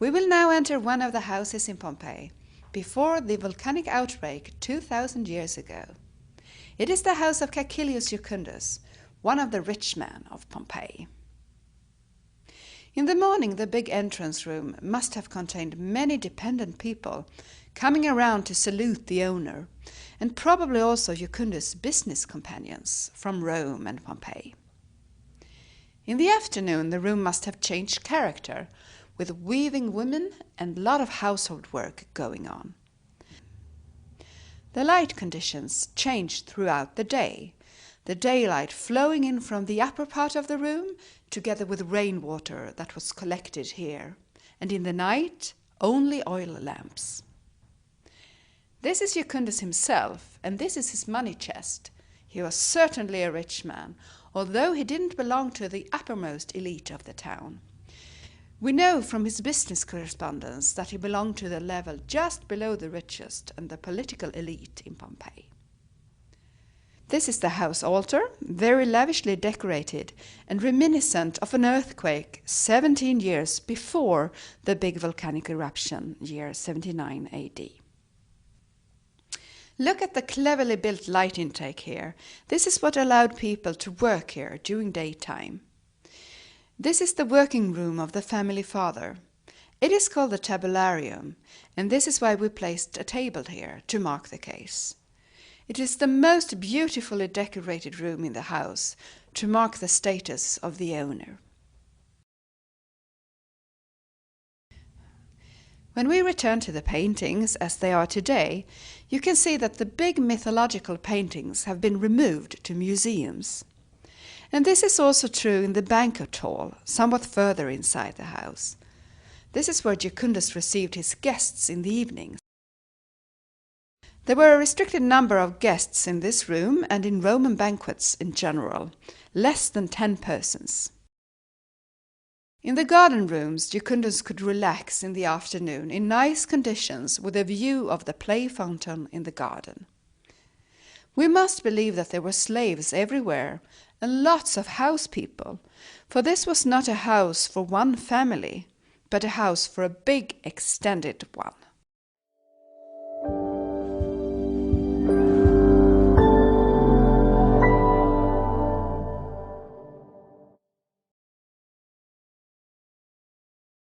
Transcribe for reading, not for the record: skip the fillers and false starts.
We will now enter one of the houses in Pompeii, before the volcanic outbreak 2000 years ago. It is the house of Caecilius Jucundus, one of the rich men of Pompeii. In the morning, the big entrance room must have contained many dependent people coming around to salute the owner, and probably also Jucundus' business companions from Rome and Pompeii. In the afternoon, the room must have changed character, with weaving women and a lot of household work going on. The light conditions changed throughout the day, the daylight flowing in from the upper part of the room together with rainwater that was collected here, and in the night only oil lamps. This is Jucundus himself, and this is his money chest. He was certainly a rich man, although he didn't belong to the uppermost elite of the town. We know from his business correspondence that he belonged to the level just below the richest and the political elite in Pompeii. This is the house altar, very lavishly decorated and reminiscent of an earthquake 17 years before the big volcanic eruption, year 79 AD. Look at the cleverly built light intake here. This is what allowed people to work here during daytime. This is the working room of the family father. It is called the tabularium, and this is why we placed a table here to mark the case. It is the most beautifully decorated room in the house to mark the status of the owner. When we return to the paintings as they are today, you can see that the big mythological paintings have been removed to museums. And this is also true in the banquet hall, somewhat further inside the house. This is where Jucundus received his guests in the evenings. There were a restricted number of guests in this room and in Roman banquets in general, less than 10 persons. In the garden rooms, Jucundus could relax in the afternoon in nice conditions with a view of the play fountain in the garden. We must believe that there were slaves everywhere and lots of house people, for this was not a house for one family, but a house for a big extended one.